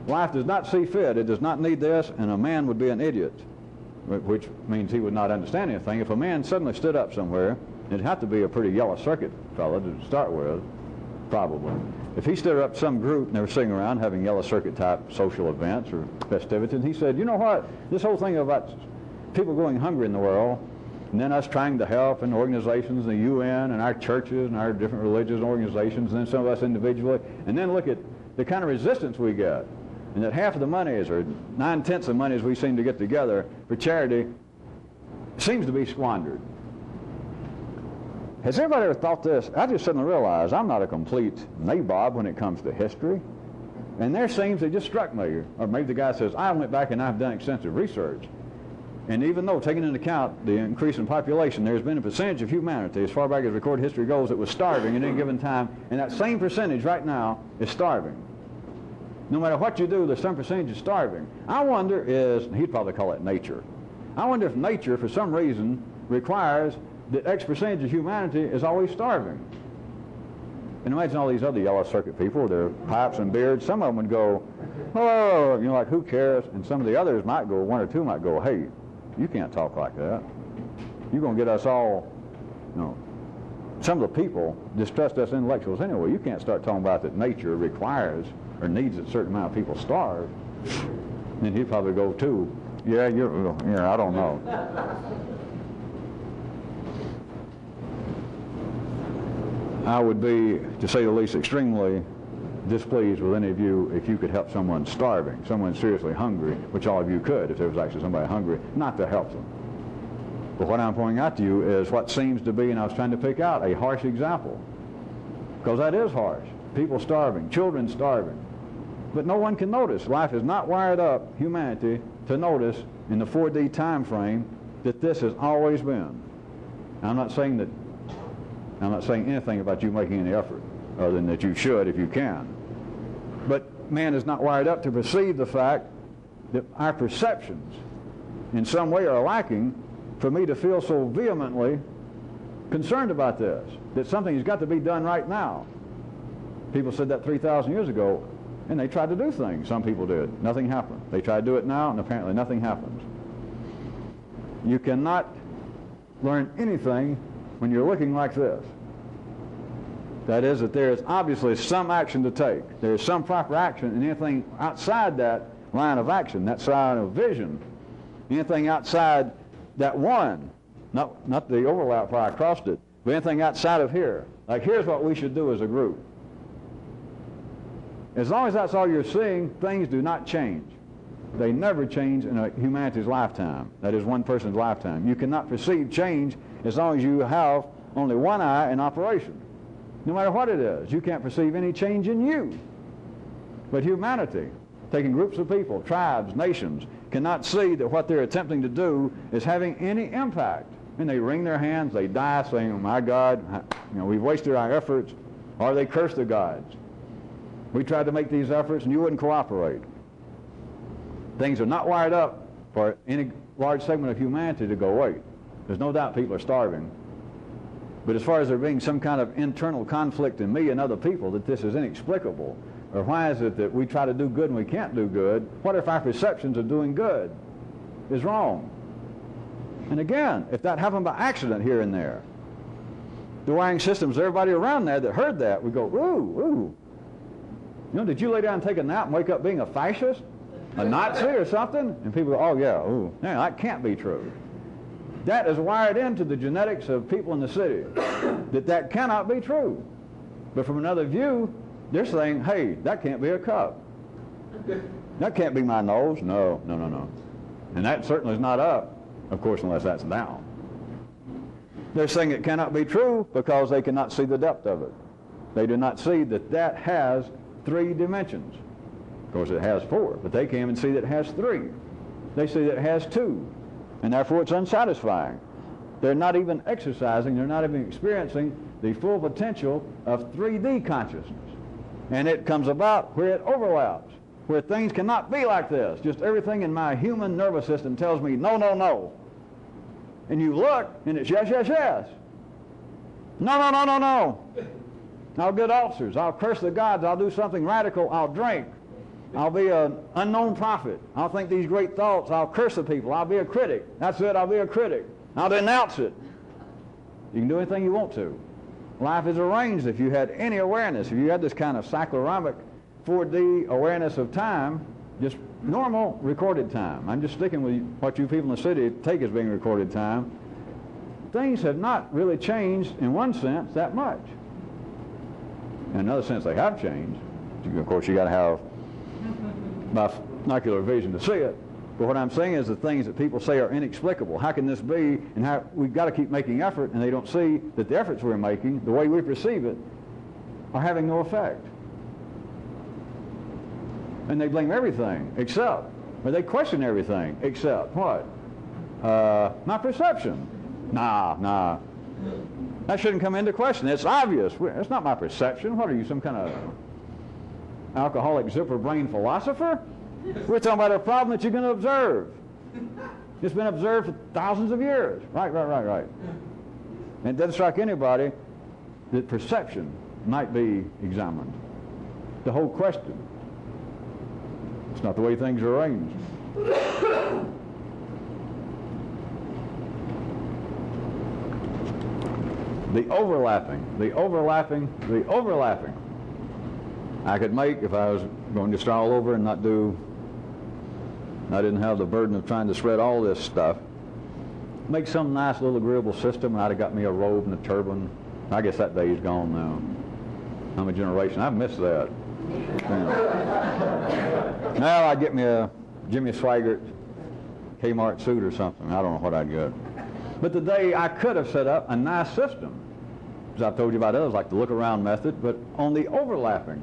Speaker 1: Life does not see fit. It does not need this, and a man would be an idiot, which means he would not understand anything. If a man suddenly stood up somewhere, it'd have to be a pretty yellow circuit fellow to start with, probably. If he stood up some group and they were sitting around having yellow circuit type social events or festivities, and he said, you know what, this whole thing about people going hungry in the world, and then us trying to help in organizations, the UN and our churches and our different religious organizations, and then some of us individually, and then look at the kind of resistance we get. And that half of the monies, or 9/10 of the monies we seem to get together for charity, seems to be squandered. Has anybody ever thought this? I just suddenly realized I'm not a complete nabob when it comes to history. And there seems, it just struck me, or maybe the guy says, I went back and I've done extensive research. And even though, taking into account the increase in population, there's been a percentage of humanity, as far back as recorded history goes, that was starving at any given time, and that same percentage right now is starving. No matter what you do, there's some percentage of starving. I wonder he'd probably call it nature. I wonder if nature, for some reason, requires that X percentage of humanity is always starving. And imagine all these other yellow circuit people with their pipes and beards. Some of them would go, oh, like, who cares? And some of the others might go, one or two might go, hey, you can't talk like that. You're going to get us all, some of the people distrust us intellectuals anyway. You can't start talking about that nature requires or needs that a certain amount of people starve. And he'd probably go too, yeah, I don't know. I would be, to say the least, extremely displeased with any of you if you could help someone starving, someone seriously hungry, which all of you could if there was actually somebody hungry, not to help them. But what I'm pointing out to you is what seems to be, and I was trying to pick out a harsh example, because that is harsh. People starving, children starving. But no one can notice. Life has not wired up humanity to notice in the 4D time frame that this has always been. I'm not saying anything about you making any effort, other than that you should if you can. But man is not wired up to perceive the fact that our perceptions in some way are lacking for me to feel so vehemently concerned about this, that something has got to be done right now. People said that 3,000 years ago, and they tried to do things. Some people did. Nothing happened. They try to do it now, and apparently nothing happens. You cannot learn anything when you're looking like this. That is, that there is obviously some action to take. There is some proper action, and anything outside that line of action, that side of vision, anything outside that one, not the overlap where I crossed it, but anything outside of here. Like, here's what we should do as a group. As long as that's all you're seeing, things do not change. They never change in humanity's lifetime. That is, one person's lifetime. You cannot perceive change as long as you have only one eye in operation. No matter what it is, you can't perceive any change in you. But humanity, taking groups of people, tribes, nations, cannot see that what they're attempting to do is having any impact. And they wring their hands, they die saying, oh my God, we've wasted our efforts, or they curse the gods. We tried to make these efforts and you wouldn't cooperate. Things are not wired up for any large segment of humanity to go, wait. There's no doubt people are starving. But as far as there being some kind of internal conflict in me and other people, that this is inexplicable, or why is it that we try to do good and we can't do good, what if our perceptions of doing good is wrong? And again, if that happened by accident here and there, the wiring systems, everybody around there that heard that would go, ooh, ooh. Did you lay down and take a nap and wake up being a fascist? A Nazi or something? And people go, oh yeah, ooh, yeah, that can't be true. That is wired into the genetics of people in the city, that cannot be true. But from another view, they're saying, hey, that can't be a cup. That can't be my nose. No, no, no, no. And that certainly is not up, of course, unless that's down. They're saying it cannot be true because they cannot see the depth of it. They do not see that that has 3 dimensions. Of course, it has 4, but they can't even see that it has 3. They see that it has 2, and therefore it's unsatisfying. They're not even exercising, they're not even experiencing the full potential of 3D consciousness. And it comes about where it overlaps, where things cannot be like this. Just everything in my human nervous system tells me, no, no, no. And you look, and it's yes, yes, yes. No, no, no, no, no. I'll get ulcers. I'll curse the gods. I'll do something radical. I'll drink. I'll be an unknown prophet. I'll think these great thoughts. I'll curse the people. I'll be a critic. That's it. I'll be a critic. I'll denounce it. You can do anything you want to. Life is arranged if you had any awareness. If you had this kind of cycloramic 4D awareness of time, just normal recorded time. I'm just sticking with what you people in the city take as being recorded time. Things have not really changed in one sense that much. In another sense, they have changed. Of course, you got to have binocular vision to see it. But what I'm saying is the things that people say are inexplicable. How can this be? And how we've got to keep making effort, and they don't see that the efforts we're making, the way we perceive it, are having no effect. And they blame everything except, or they question everything except what? My perception. Nah. That shouldn't come into question. It's obvious. It's not my perception. What are you, some kind of alcoholic zipper brain philosopher? We're talking about a problem that you're going to observe. It's been observed for thousands of years. Right. And it doesn't strike anybody that perception might be examined. The whole question. It's not the way things are arranged. The overlapping. I could make, if I was going to start all over and I didn't have the burden of trying to spread all this stuff, make some nice little agreeable system, and I'd have got me a robe and a turban. I guess that day is gone now. I'm a generation. I've missed that. Now I'd get me a Jimmy Swaggart Kmart suit or something. I don't know what I'd get. But today I could have set up a nice system, as I've told you about others, like the look-around method, but on the overlapping.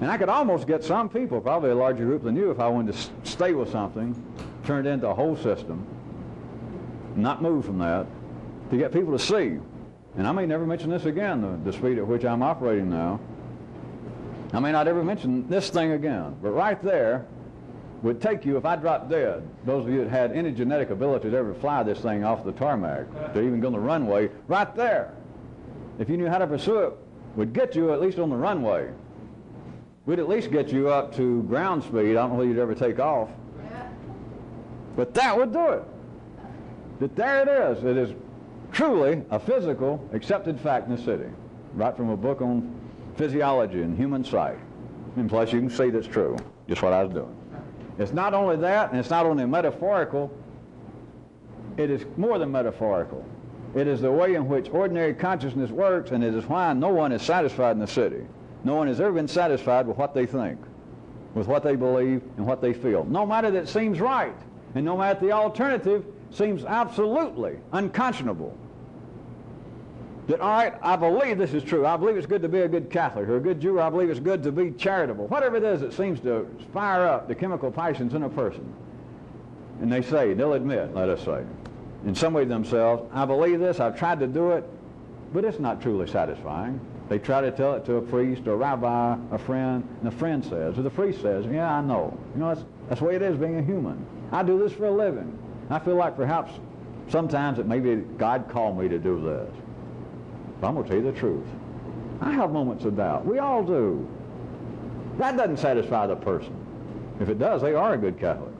Speaker 1: And I could almost get some people, probably a larger group than you, if I wanted to stay with something, turn it into a whole system, not move from that, to get people to see. And I may never mention this again, the speed at which I'm operating now. I may not ever mention this thing again, but right there would take you, if I dropped dead, those of you that had any genetic ability to ever fly this thing off the tarmac, to even go on the runway, right there, if you knew how to pursue it, would get you at least on the runway. We'd at least get you up to ground speed. I don't know whether you'd ever take off. But that would do it. That there it is. It is truly a physical, accepted fact in the city. Right from a book on physiology and human sight. And plus you can see that's true. Just what I was doing. It's not only that, and it's not only metaphorical, it is more than metaphorical. It is the way in which ordinary consciousness works, and it is why no one is satisfied in the city. No one has ever been satisfied with what they think, with what they believe, and what they feel. No matter that it seems right, and no matter the alternative seems absolutely unconscionable. That, all right, I believe this is true. I believe it's good to be a good Catholic or a good Jew. Or I believe it's good to be charitable. Whatever it is that seems to fire up the chemical passions in a person. And they say, they'll admit, let us say, in some way to themselves, I believe this, I've tried to do it, but it's not truly satisfying. They try to tell it to a priest or a rabbi, a friend, and the friend says, or the priest says, yeah, I know. You know, that's the way it is being a human. I do this for a living. I feel like perhaps sometimes it maybe God called me to do this. But I'm going to tell you the truth. I have moments of doubt. We all do. That doesn't satisfy the person. If it does, they are a good Catholic.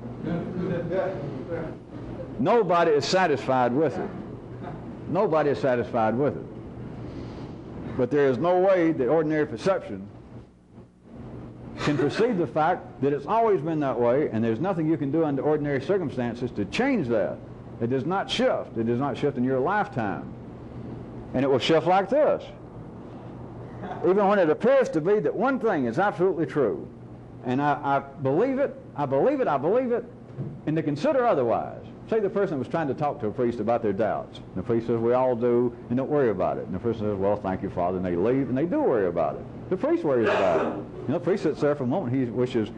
Speaker 1: Nobody is satisfied with it. Nobody is satisfied with it. But there is no way that ordinary perception can perceive the fact that it's always been that way, and there's nothing you can do under ordinary circumstances to change that. It does not shift. It does not shift in your lifetime. And it will shift like this. Even when it appears to be that one thing is absolutely true, and I believe it, I believe it, I believe it, and to consider otherwise. Say the person was trying to talk to a priest about their doubts. And the priest says, we all do, and don't worry about it. And the person says, well, thank you, Father, and they leave, and they do worry about it. The priest worries about it. You know, the priest sits there for a moment, he wishes,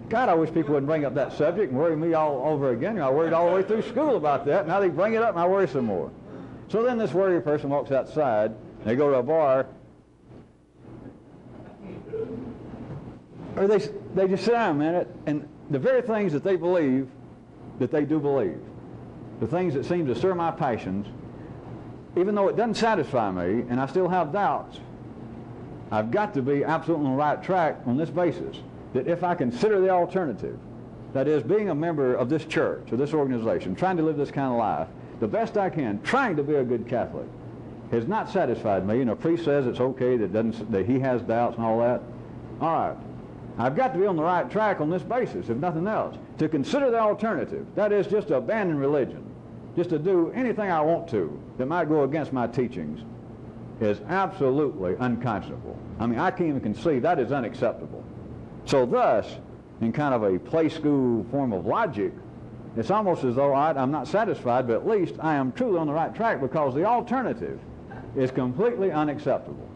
Speaker 1: God, I wish people wouldn't bring up that subject and worry me all over again. You know, I worried all the way through school about that. Now they bring it up, and I worry some more. So then this worried person walks outside, they go to a bar, or they just sit down a minute, and the very things that they believe, that they do believe, the things that seem to stir my passions, even though it doesn't satisfy me, and I still have doubts, I've got to be absolutely on the right track on this basis, that if I consider the alternative, that is, being a member of this church or this organization, trying to live this kind of life, the best I can, trying to be a good Catholic, has not satisfied me. You know, a priest says it's okay that he has doubts and all that. All right. I've got to be on the right track on this basis, if nothing else. To consider the alternative, that is, just to abandon religion, just to do anything I want to that might go against my teachings, is absolutely unconscionable. I mean, I can't even conceive that is unacceptable. So thus, in kind of a play school form of logic, it's almost as though I'm not satisfied, but at least I am truly on the right track, because the alternative is completely unacceptable.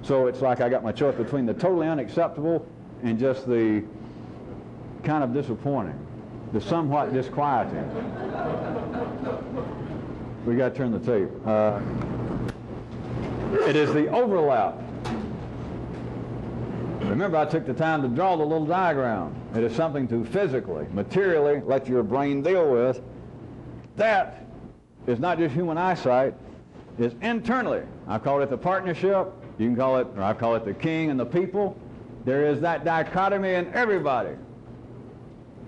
Speaker 1: So it's like I got my choice between the totally unacceptable and just the kind of disappointing, the somewhat disquieting. We got to turn the tape. It is the overlap. Remember, I took the time to draw the little diagram. It is something to physically, materially let your brain deal with. That is not just human eyesight, it's internally. I call it the partnership. You can call it, or I call it the king and the people. There is that dichotomy in everybody.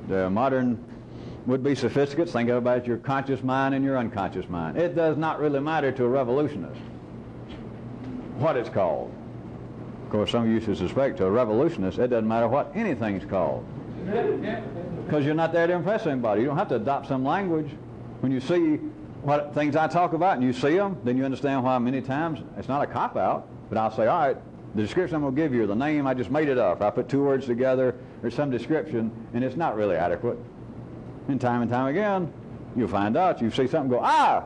Speaker 1: The modern would-be sophisticates think about your conscious mind and your unconscious mind. It does not really matter to a revolutionist what it's called. Of course, some of you should suspect to a revolutionist it doesn't matter what anything's called, because you're not there to impress anybody. You don't have to adopt some language. When you see what things I talk about and you see them, then you understand why many times it's not a cop-out. But I'll say, all right, the description I'm going to give you, or the name, I just made it up. I put two words together, or some description, and it's not really adequate. And time again, you'll find out. You see something, go, ah!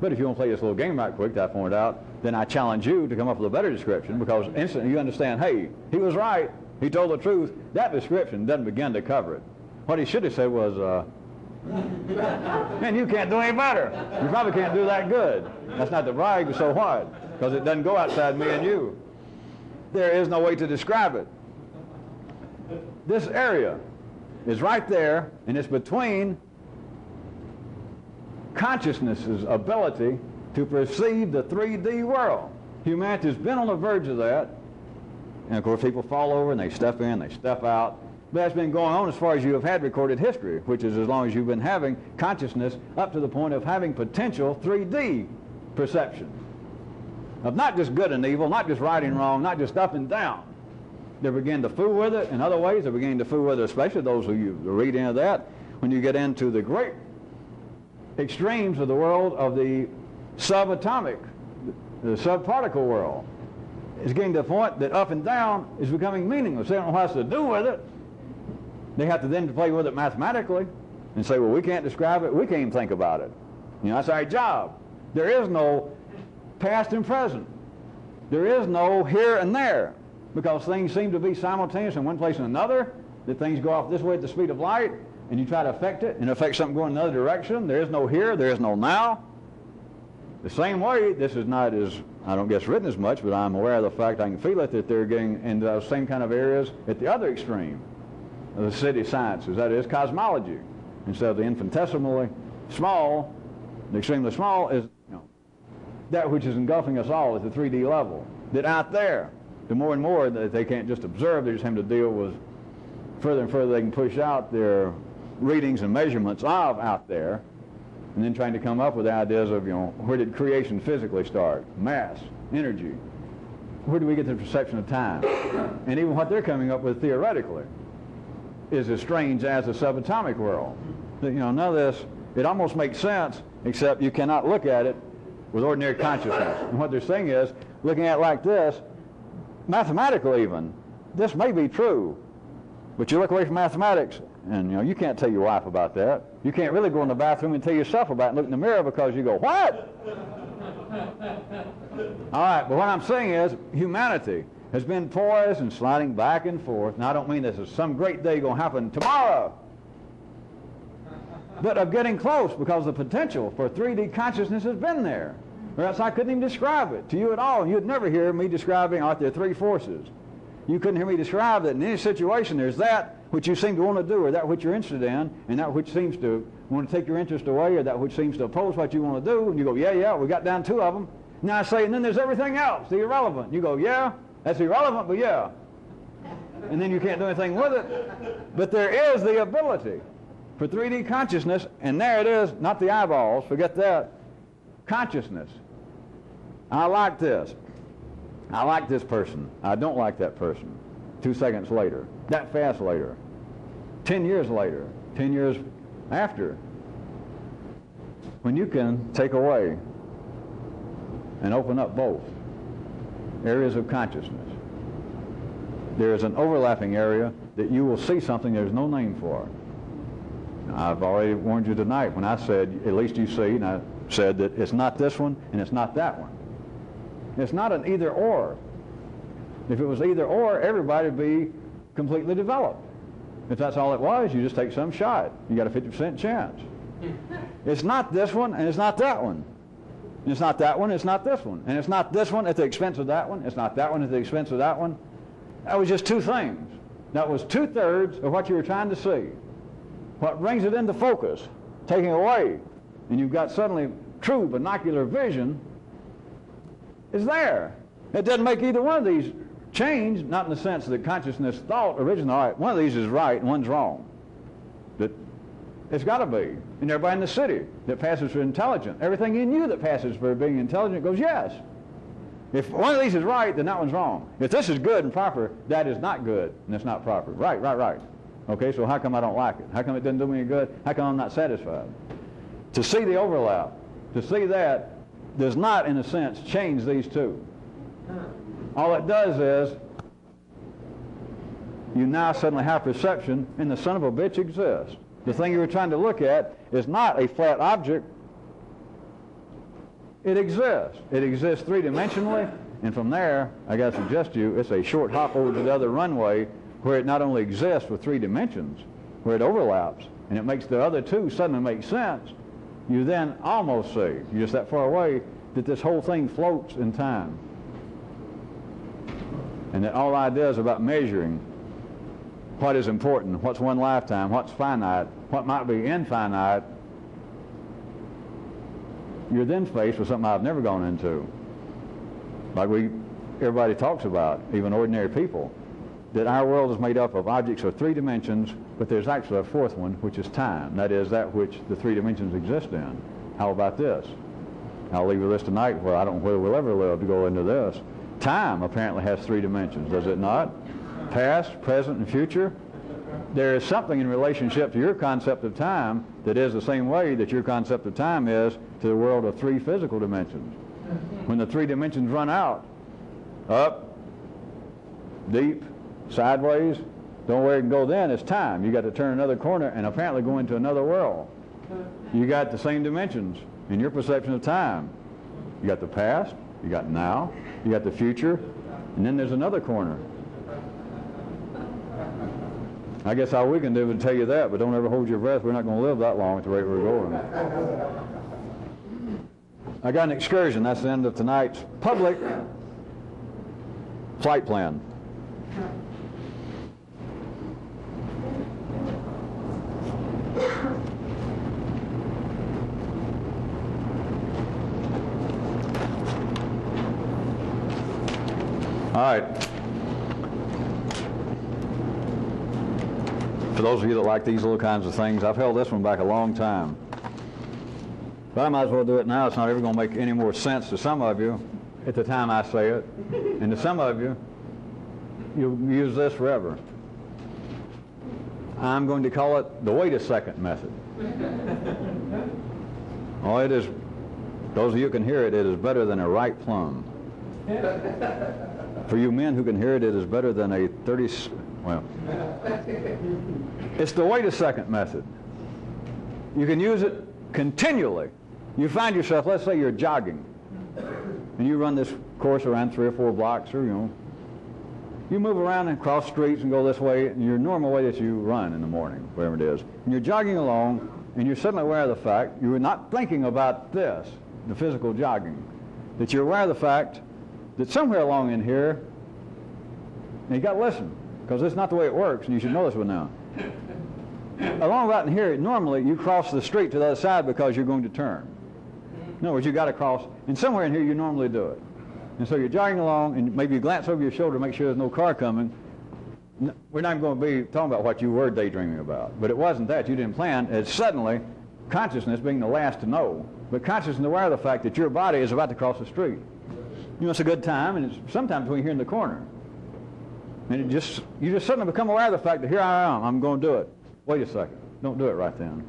Speaker 1: But if you want to play this little game right quick that I pointed out, then I challenge you to come up with a better description, because instantly you understand, hey, he was right. He told the truth. That description doesn't begin to cover it. What he should have said was, man, you can't do any better. You probably can't do that good. That's not the brag, but so what? Because it doesn't go outside me and you. There is no way to describe it. This area is right there, and it's between consciousness's ability to perceive the 3D world. Humanity's been on the verge of that, and of course people fall over and they step in, they step out. But that's been going on as far as you have had recorded history, which is as long as you've been having consciousness up to the point of having potential 3D perception. Of not just good and evil, not just right and wrong, not just up and down, They begin to fool with it in other ways. They're beginning to fool with it, especially those who read into that. When you get into the great extremes of the world of the subatomic, the subparticle world, it's getting to the point that up and down is becoming meaningless. They don't know what else to do with it. They have to then play with it mathematically and say, well, we can't describe it. We can't even think about it. You know, that's our job. There is no past and present. There is no here and there, because things seem to be simultaneous in one place and another, that things go off this way at the speed of light, and you try to affect it, and affect something going in another direction. There is no here, there is no now. The same way, this is not as, I don't guess, written as much, but I'm aware of the fact, I can feel it, that they're getting into those same kind of areas at the other extreme of the city sciences, that is cosmology. Instead of the infinitesimally small, the extremely small is, you know, that which is engulfing us all at the 3D level. That out there, the more and more that they can't just observe, they're just having to deal with further and further they can push out their readings and measurements of out there, and then trying to come up with ideas of, you know, where did creation physically start? Mass, energy. Where do we get the perception of time? And even what they're coming up with theoretically is as strange as the subatomic world. You know, none of this, it almost makes sense, except you cannot look at it with ordinary consciousness. And what they're saying is, looking at it like this, mathematically even, this may be true, but you look away from mathematics, and you know, you can't tell your wife about that. You can't really go in the bathroom and tell yourself about it and look in the mirror, because you go, what? All right, but what I'm saying is, humanity has been poised and sliding back and forth. Now, I don't mean this is some great day going to happen tomorrow, but of getting close, because the potential for 3D consciousness has been there. Or else I couldn't even describe it to you at all. You'd never hear me describing, aren't there three forces? You couldn't hear me describe that in any situation there's that which you seem to want to do, or that which you're interested in, and that which seems to want to take your interest away, or that which seems to oppose what you want to do, and you go, yeah, we got down two of them. Now I say, and then there's everything else, the irrelevant. You go, yeah, that's irrelevant, but yeah. And then you can't do anything with it. But there is the ability for 3D consciousness, and there it is, not the eyeballs, forget that, consciousness. I like this. I like this person. I don't like that person. 2 seconds later. That fast later. 10 years later. 10 years after. When you can take away and open up both areas of consciousness, there is an overlapping area that you will see something there's no name for. Now, I've already warned you tonight when I said, at least you see, and I said that it's not this one and it's not that one. It's not an either or. If it was either or, everybody would be completely developed. If that's all it was, you just take some shot. You got a 50% chance. It's not this one and it's not that one. And it's not that one, it's not this one. And it's not this one at the expense of that one. It's not that one at the expense of that one. That was just two things. That was 2/3 of what you were trying to see. What brings it into focus, taking away, and you've got suddenly true binocular vision, is there. It doesn't make either one of these change, not in the sense that consciousness thought originally, all right, one of these is right and one's wrong. But it's got to be. And everybody in the city that passes for intelligent, everything in you that passes for being intelligent goes yes. If one of these is right, then that one's wrong. If this is good and proper, that is not good and it's not proper. Right. Okay, so how come I don't like it? How come it doesn't do me any good? How come I'm not satisfied? To see the overlap, to see that, does not, in a sense, change these two. All it does is, you now suddenly have perception, and the son of a bitch exists. The thing you were trying to look at is not a flat object. It exists. It exists three-dimensionally, and from there, I got to suggest to you, it's a short hop over to the other runway where it not only exists with 3 dimensions, where it overlaps, and it makes the other two suddenly make sense. You then almost see, you're just that far away, that this whole thing floats in time. And that all ideas about measuring what is important, what's one lifetime, what's finite, what might be infinite, you're then faced with something I've never gone into. Like everybody talks about, even ordinary people, that our world is made up of objects of 3 dimensions, but there's actually a 4th one, which is time. That is that which the 3 dimensions exist in. How about this? I'll leave you this tonight, where I don't know whether we'll ever live to go into this. Time apparently has 3 dimensions, does it not? past, present, and future. There is something in relationship to your concept of time that is the same way that your concept of time is to the world of three physical dimensions. When the three dimensions run out, up, deep, sideways, don't know where it can go then, it's time. You got to turn another corner and apparently go into another world. You got the same dimensions in your perception of time. You got the past, you got now, you got the future, and then there's another corner. I guess all we can do is tell you that, but don't ever hold your breath. We're not going to live that long at the rate we're going. I got an excursion. That's the end of tonight's public flight plan. All right. For those of you that like these little kinds of things, I've held this one back a long time. But I might as well do it now. It's not ever going to make any more sense to some of you at the time I say it. And to some of you, you'll use this forever. I'm going to call it the wait a second method. Oh, it is, those of you who can hear it, it is better than a ripe plum. For you men who can hear it, it is better than a 30, well, it's the wait a second method. You can use it continually. You find yourself, let's say you're jogging, and you run this course around 3 or 4 blocks, or you move around and cross streets and go this way, in your normal way that you run in the morning, whatever it is. And you're jogging along, and you're suddenly aware of the fact, you're not thinking about this, the physical jogging, that you're aware of the fact that somewhere along in here, and you got to listen, because this is not the way it works, and you should know this one now. Along about in here, normally you cross the street to the other side because you're going to turn. In other words, you got to cross, and somewhere in here you normally do it. And so you're jogging along, and maybe you glance over your shoulder to make sure there's no car coming. We're not going to be talking about what you were daydreaming about, but it wasn't that. You didn't plan. It's suddenly consciousness being the last to know, but consciousness aware of the fact that your body is about to cross the street. It's a good time, and it's sometimes when you're here in the corner. And you just suddenly become aware of the fact that here I am, I'm going to do it. Wait a second. Don't do it right then.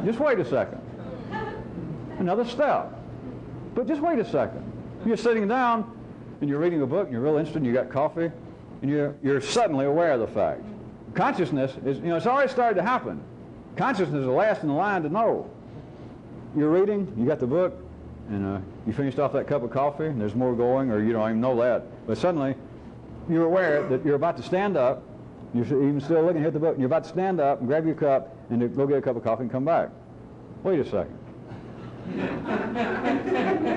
Speaker 1: just wait a second. Another step. But just wait a second. You're sitting down, and you're reading a book, and you're real interested, and you got coffee, and you're suddenly aware of the fact. Consciousness is, it's already started to happen. Consciousness is the last in the line to know. You're reading, you got the book, and you finished off that cup of coffee, and there's more going, or you don't even know that. But suddenly, you're aware that you're about to stand up. You're even still looking at the book, and you're about to stand up and grab your cup and go get a cup of coffee and come back. Wait a second.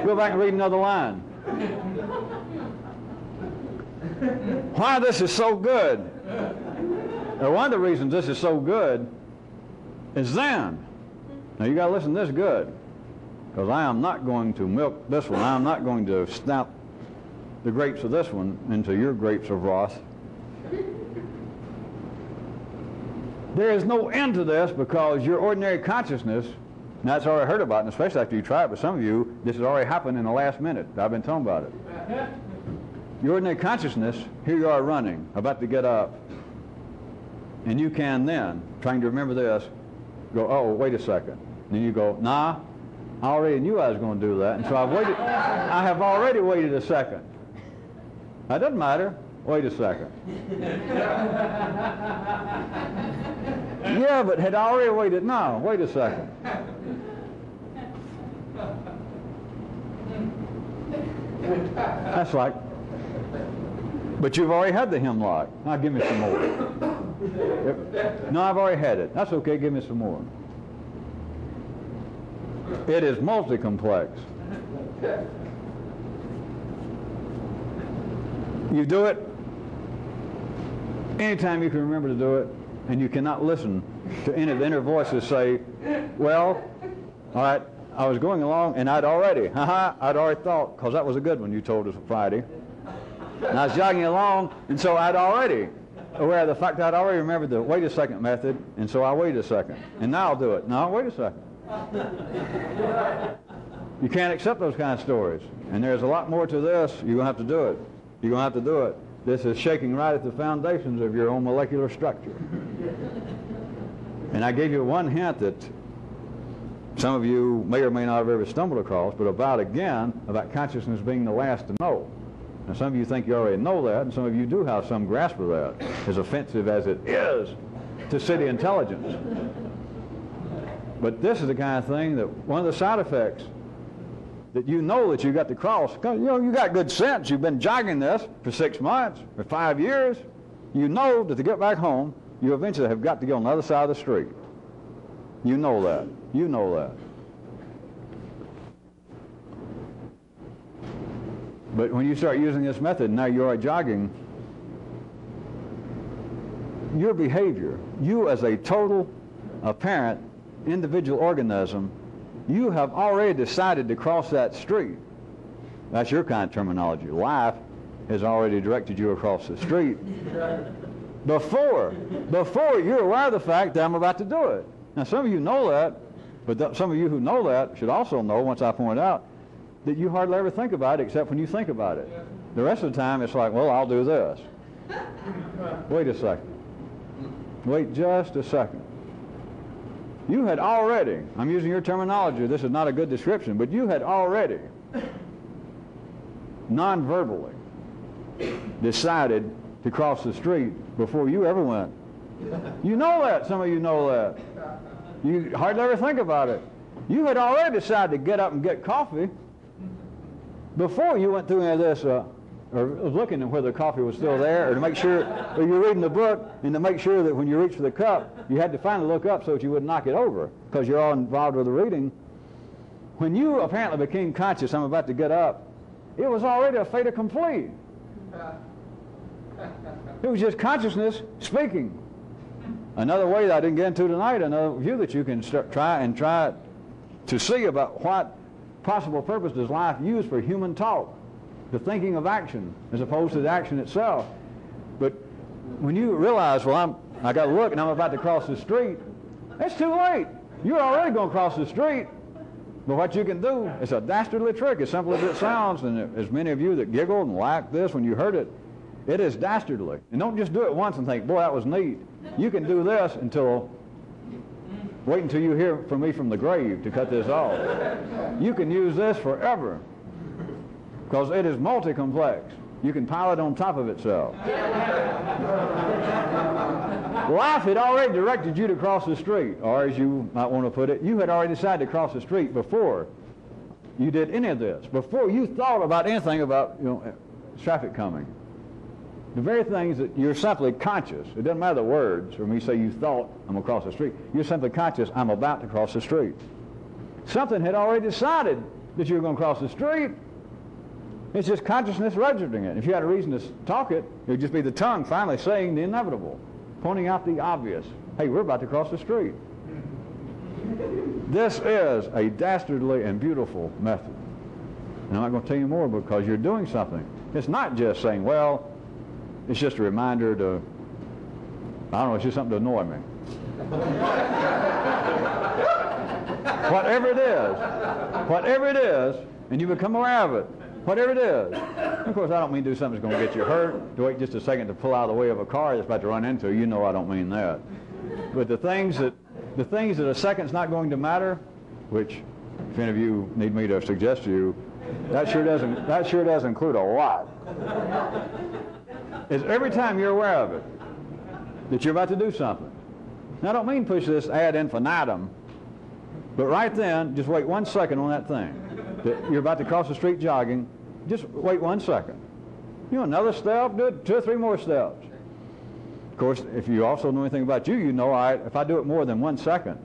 Speaker 1: Go back and read another line. Why this is so good, or one of the reasons this is so good, is then. Now you got to listen to this good, because I am not going to milk this one. I am not going to snap the grapes of this one into your grapes of wrath. There is no end to this, because your ordinary consciousness, and that's already heard about, and especially after you try it, but some of you, this has already happened in the last minute. I've been talking about it. Your ordinary consciousness, here you are running, about to get up, and you can then, trying to remember this, go, oh, wait a second. And then you go, nah, I already knew I was going to do that, and so I have already waited a second. That doesn't matter. Wait a second. Yeah, but had I already waited? No, wait a second. That's like, but you've already had the hemlock. Now give me some more. No, I've already had it. That's okay, give me some more. It is multi-complex. You do it anytime you can remember to do it, and you cannot listen to any of the inner voices say, well, all right, I was going along, and I'd already thought, because that was a good one you told us Friday. And I was jogging along, and so I'd already aware of the fact that I'd already remembered the wait a second method, and so I waited a second. And now I'll do it. No, wait a second. You can't accept those kind of stories. And there's a lot more to this. You're going to have to do it. You're going to have to do it. This is shaking right at the foundations of your own molecular structure. And I gave you one hint that some of you may or may not have ever stumbled across, but about consciousness being the last to know. Now, some of you think you already know that, and some of you do have some grasp of that, as offensive as it is to city intelligence. But this is the kind of thing that one of the side effects that you know that you got to cross, because you got good sense. You've been jogging this for 6 months or 5 years. You know that to get back home, you eventually have got to go on the other side of the street. You know that. You know that. But when you start using this method, now you are jogging, your behavior, you as a total, apparent, individual organism, you have already decided to cross that street. That's your kind of terminology. Life has already directed you across the street before you're aware of the fact that I'm about to do it. Now, some of you know that, but some of you who know that should also know, once I point out, that you hardly ever think about it except when you think about it. The rest of the time, it's like, well, I'll do this. Wait a second. Wait just a second. You had already, I'm using your terminology, this is not a good description, but you had already, non-verbally, decided to cross the street before you ever went. You know that. Some of you know that. You hardly ever think about it. You had already decided to get up and get coffee before you went through any of this, or was looking at whether the coffee was still there, or to make sure, or you're reading the book, and to make sure that when you reach for the cup, you had to finally look up so that you wouldn't knock it over, because you're all involved with the reading. When you apparently became conscious, I'm about to get up, it was already a fait accompli. It was just consciousness speaking. Another way that I didn't get into tonight, another view that you can try to see about what possible purpose does life use for human talk, the thinking of action as opposed to the action itself. But when you realize, well, I got to look and I'm about to cross the street, it's too late. You're already going to cross the street. But what you can do, it's a dastardly trick, as simple as it sounds, and as many of you that giggled and laughed this when you heard it, it is dastardly. And don't just do it once and think, boy, that was neat. You can do this wait until you hear from me from the grave to cut this off. You can use this forever because it is multi-complex. You can pile it on top of itself. Life had already directed you to cross the street, or as you might want to put it, you had already decided to cross the street before you did any of this, before you thought about anything about traffic coming. The very things that you're simply conscious, it doesn't matter the words, or when you say you thought, I'm going to cross the street, you're simply conscious, I'm about to cross the street. Something had already decided that you were going to cross the street. It's just consciousness registering it. If you had a reason to talk it, it would just be the tongue finally saying the inevitable, pointing out the obvious. Hey, we're about to cross the street. This is a dastardly and beautiful method. And I'm not going to tell you more because you're doing something. It's not just saying, well, it's just a reminder to, I don't know, it's just something to annoy me. Whatever it is, and you become aware of it, whatever it is. Of course, I don't mean do something that's going to get you hurt, to wait just a second to pull out of the way of a car that's about to run into you. You know I don't mean that. But the things that a second's not going to matter, which, if any of you need me to suggest to you, that sure does include a lot. Is every time you're aware of it, that you're about to do something. Now, I don't mean push this ad infinitum, but right then, just wait 1 second on that thing. That you're about to cross the street jogging, just wait 1 second. Another step, do it 2 or 3 more steps. Of course, if you also know anything about you, you know, if I do it more than 1 second,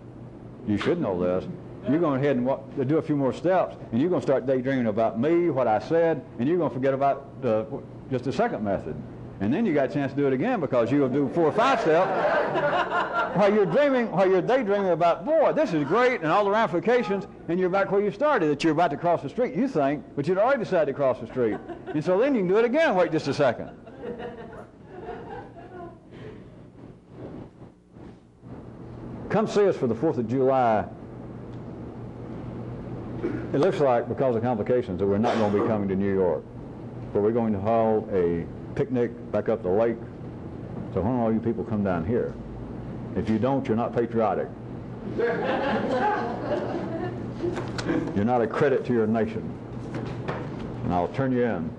Speaker 1: you should know this, you're going ahead and do a few more steps, and you're going to start daydreaming about me, what I said, and you're going to forget about just the second method. And then you got a chance to do it again because you'll do 4 or 5 steps while you're daydreaming about, boy, this is great, and all the ramifications, and you're back where you started, that you're about to cross the street, you think, but you'd already decided to cross the street. And so then you can do it again, wait just a second. Come see us for the 4th of July. It looks like, because of complications, that we're not going to be coming to New York, but we're going to hold a picnic back up the lake. So why don't all you people come down here? If you don't, you're not patriotic. You're not a credit to your nation. And I'll turn you in.